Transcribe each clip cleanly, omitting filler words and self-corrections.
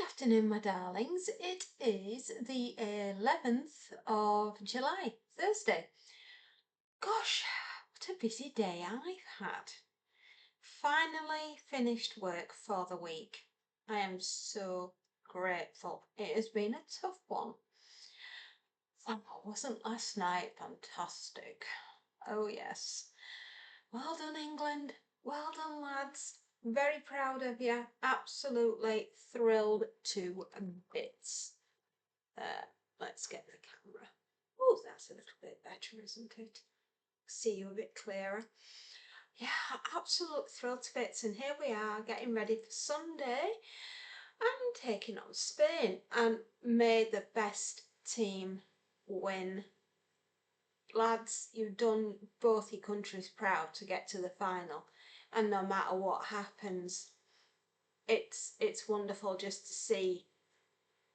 Afternoon, my darlings. It is the 11th of July, Thursday. Gosh, what a busy day I've had. Finally finished work for the week. I am so grateful. It has been a tough one. Oh, wasn't last night fantastic? Oh yes. Well done, England. Well done, lads. Very proud of you. Absolutely thrilled to bits. Let's get the camera. Oh, that's a little bit better, isn't it? See you a bit clearer. Yeah, absolute thrill to bits. And here we are getting ready for Sunday and taking on Spain. And may the best team win. Lads, you've done both your countries proud to get to the final. And no matter what happens, it's wonderful just to see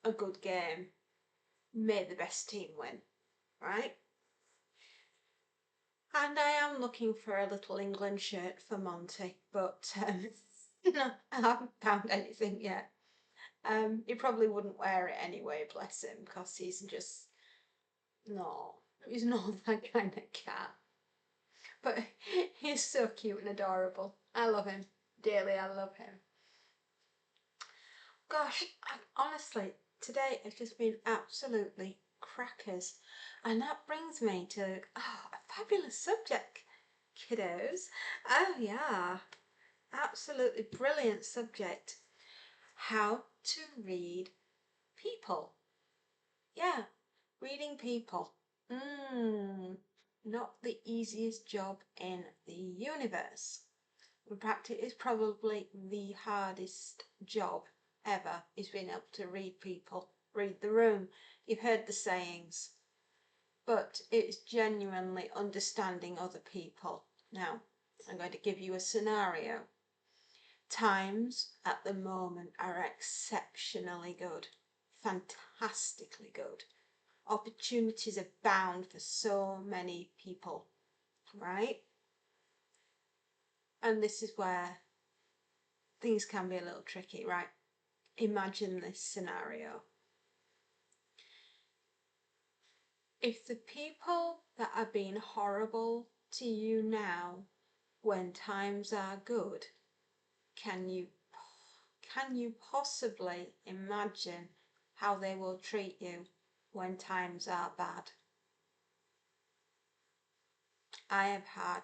a good game. May the best team win, right? And I am looking for a little England shirt for Monty, but no, I haven't found anything yet. He probably wouldn't wear it anyway, bless him, because he's not that kind of cat. But he's so cute and adorable. I love him dearly. I love him. Gosh, honestly, today has just been absolutely crackers. And that brings me to a fabulous subject, kiddos. Oh yeah, absolutely brilliant subject. How to read people. Yeah, reading people. Not the easiest job in the universe. In fact, it is probably the hardest job ever, is being able to read people, read the room. You've heard the sayings, but it's genuinely understanding other people. Now, I'm going to give you a scenario. Times at the moment are exceptionally good, fantastically good. Opportunities abound for so many people, right? And this is where things can be a little tricky, right? Imagine this scenario. If the people that are being horrible to you now when times are good, can you possibly imagine how they will treat you when times are bad? I have had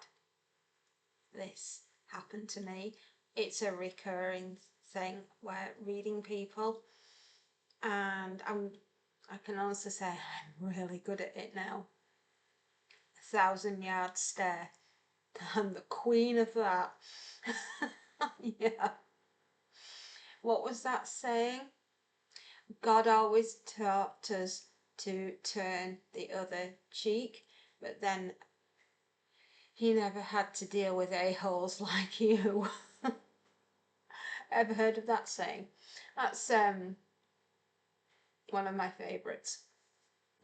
this happen to me. It's a recurring thing where reading people, and I can honestly say I'm really good at it now. 1,000-yard stare. I'm the queen of that. Yeah. What was that saying? God always taught us to turn the other cheek, but then he never had to deal with a-holes like you. Ever heard of that saying? That's one of my favourites.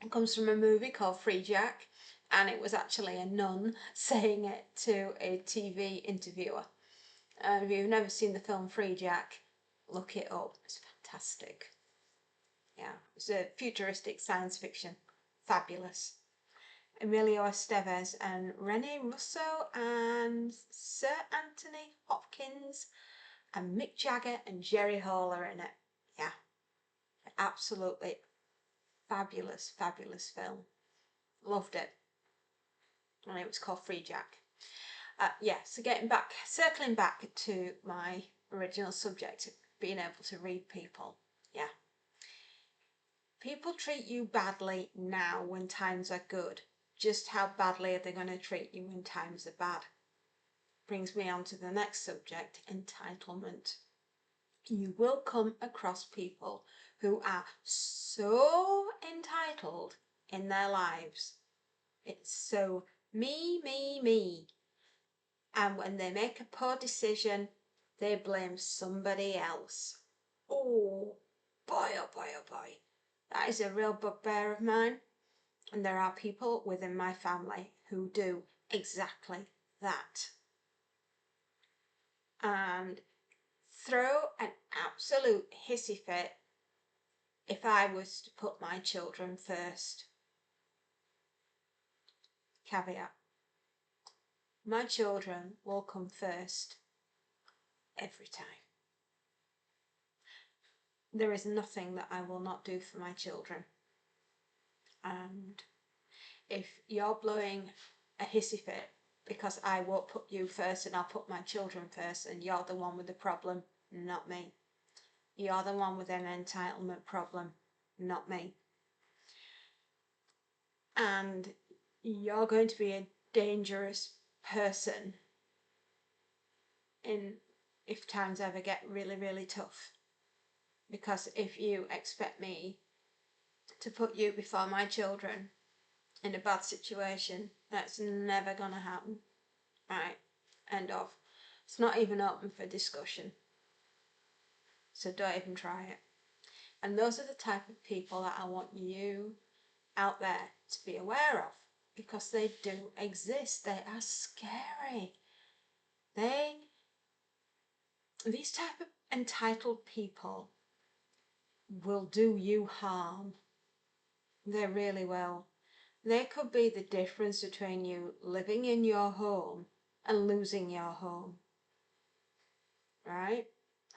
It comes from a movie called Free Jack, and it was actually a nun saying it to a TV interviewer. If you've never seen the film Free Jack, look it up. It's fantastic. Yeah, it's a futuristic science fiction. Fabulous. Emilio Estevez and Rene Russo and Sir Anthony Hopkins and Mick Jagger and Jerry Hall are in it. Yeah, absolutely fabulous, fabulous film. Loved it. And it was called Free Jack. Yeah, so circling back to my original subject, being able to read people. Yeah. People treat you badly now when times are good. Just how badly are they going to treat you when times are bad? Brings me on to the next subject, entitlement. You will come across people who are so entitled in their lives. It's so me, me, me. And when they make a poor decision, they blame somebody else. Oh boy, oh boy, oh boy. That is a real bugbear of mine. And there are people within my family who do exactly that. And throw an absolute hissy fit if I was to put my children first, caveat, my children will come first every time. There is nothing that I will not do for my children. And if you're blowing a hissy fit because I won't put you first and I'll put my children first, and you're the one with the problem, not me. You're the one with an entitlement problem, not me. And you're going to be a dangerous person if times ever get really, really tough. Because if you expect me to put you before my children in a bad situation, that's never gonna happen. Right, end of. It's not even open for discussion. So don't even try it. And those are the type of people that I want you out there to be aware of, because they do exist. They are scary. These type of entitled people will do you harm. They really will. They could be the difference between you living in your home and losing your home. Right?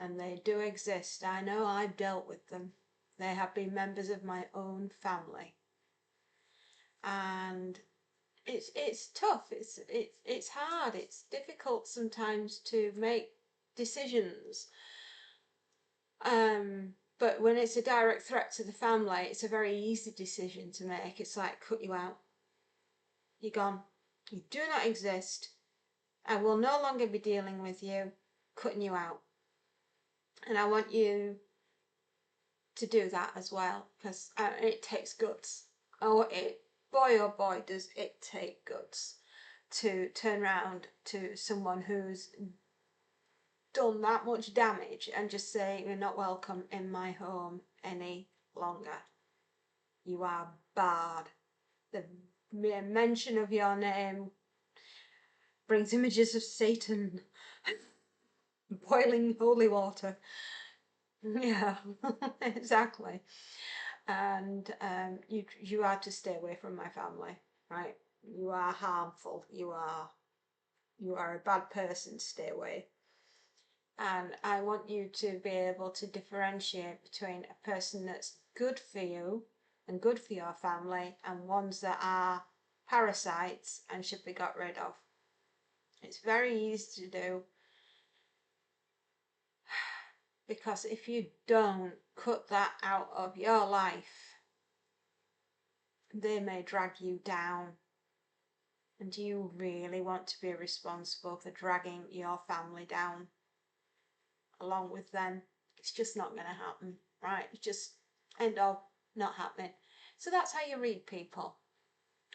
And they do exist. I know, I've dealt with them. They have been members of my own family. And it's tough. It's hard. It's difficult sometimes to make decisions. But when it's a direct threat to the family, it's a very easy decision to make. It's like, cut you out. You're gone. You do not exist. I will no longer be dealing with you, cutting you out. And I want you to do that as well, because it takes guts. Oh boy, does it take guts to turn around to someone who's done that much damage and just say, you're not welcome in my home any longer. You are barred. The mere mention of your name brings images of Satan boiling holy water. Yeah, exactly. And you are to stay away from my family, right? You are harmful. You are a bad person. Stay away. And I want you to be able to differentiate between a person that's good for you and good for your family and ones that are parasites and should be got rid of. It's very easy to do, because if you don't cut that out of your life, they may drag you down. And do you really want to be responsible for dragging your family down along with them? It's just not going to happen, right? It's just end of, not happening. So that's how you read people.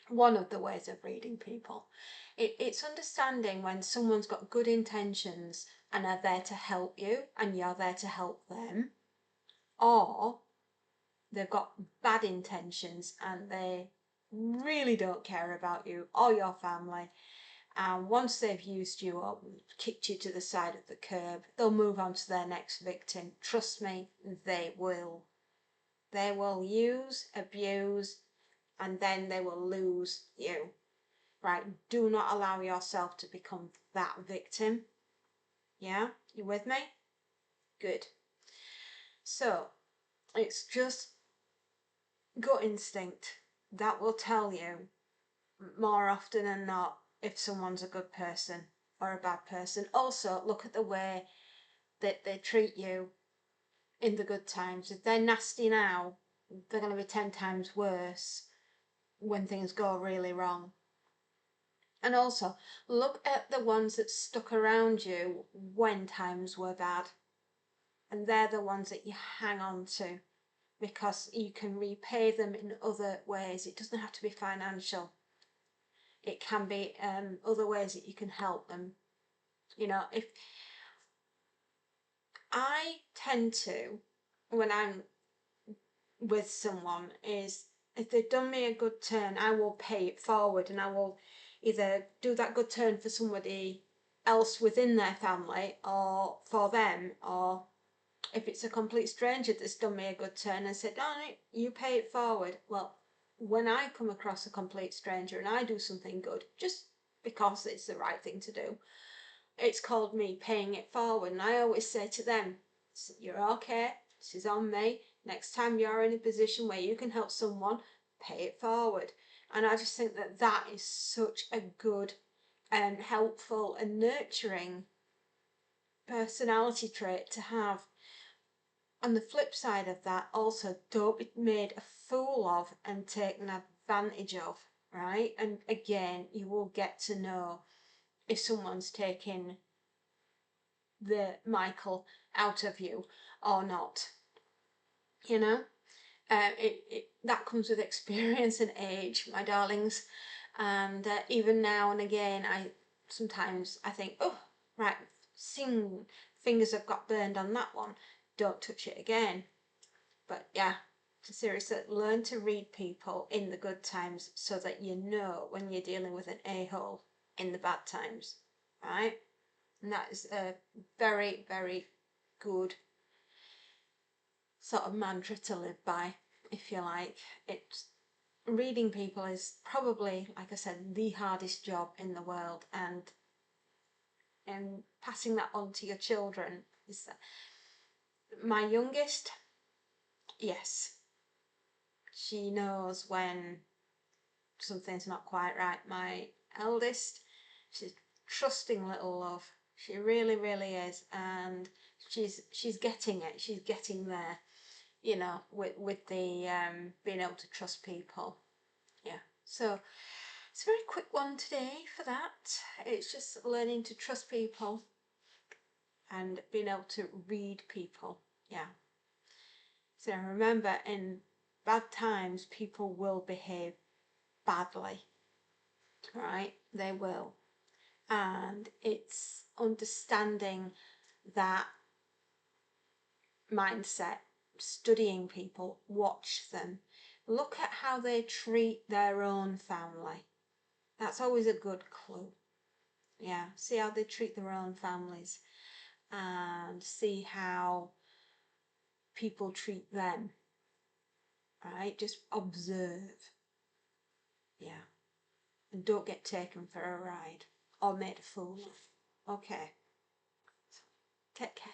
One of the ways of reading people. It's understanding when someone's got good intentions and are there to help you and you're there to help them, or they've got bad intentions and they really don't care about you or your family. And once they've used you up, kicked you to the side of the curb, they'll move on to their next victim. Trust me, they will. They will use, abuse, and then they will lose you. Right? Do not allow yourself to become that victim. Yeah? You with me? Good. So, it's just gut instinct that will tell you more often than not if someone's a good person or a bad person. Also, look at the way that they treat you in the good times. If they're nasty now, they're going to be 10 times worse when things go really wrong. And also, look at the ones that stuck around you when times were bad. And they're the ones that you hang on to, because you can repay them in other ways. It doesn't have to be financial. It can be other ways that you can help them. You know, if I tend to, when I'm with someone, is if they've done me a good turn, I will pay it forward, and I will either do that good turn for somebody else within their family or for them, or If it's a complete stranger that's done me a good turn and said, "Oh, you pay it forward," well, when I come across a complete stranger and I do something good, just because it's the right thing to do, it's called me paying it forward. And I always say to them, "You're okay, this is on me. Next time you're in a position where you can help someone, pay it forward." And I just think that that is such a good and helpful and nurturing personality trait to have. On the flip side of that, also, don't be made a fool of and taken advantage of, right? And again, you will get to know if someone's taking the Michael out of you or not, you know? That comes with experience and age, my darlings. And even now and again, sometimes I think, oh, right, fingers have got burned on that one. Don't touch it again. But yeah, seriously, learn to read people in the good times so that you know when you're dealing with an a-hole in the bad times, right? And that is a very, very good sort of mantra to live by, if you like. It's reading people is probably, like I said, the hardest job in the world, and passing that on to your children is my youngest. Yes, she knows when something's not quite right. My eldest, she's trusting little love. She really, really is, and she's getting it. She's getting there, you know, with the being able to trust people. Yeah. So it's a very quick one today for that. It's just learning to trust people and being able to read people. Yeah. So remember, in bad times, people will behave badly, right? They will. And it's understanding that mindset, studying people, watch them, look at how they treat their own family. That's always a good clue. Yeah, see how they treat their own families and see how people treat them, right? Just observe. Yeah, and don't get taken for a ride or made a fool of. Okay, take care.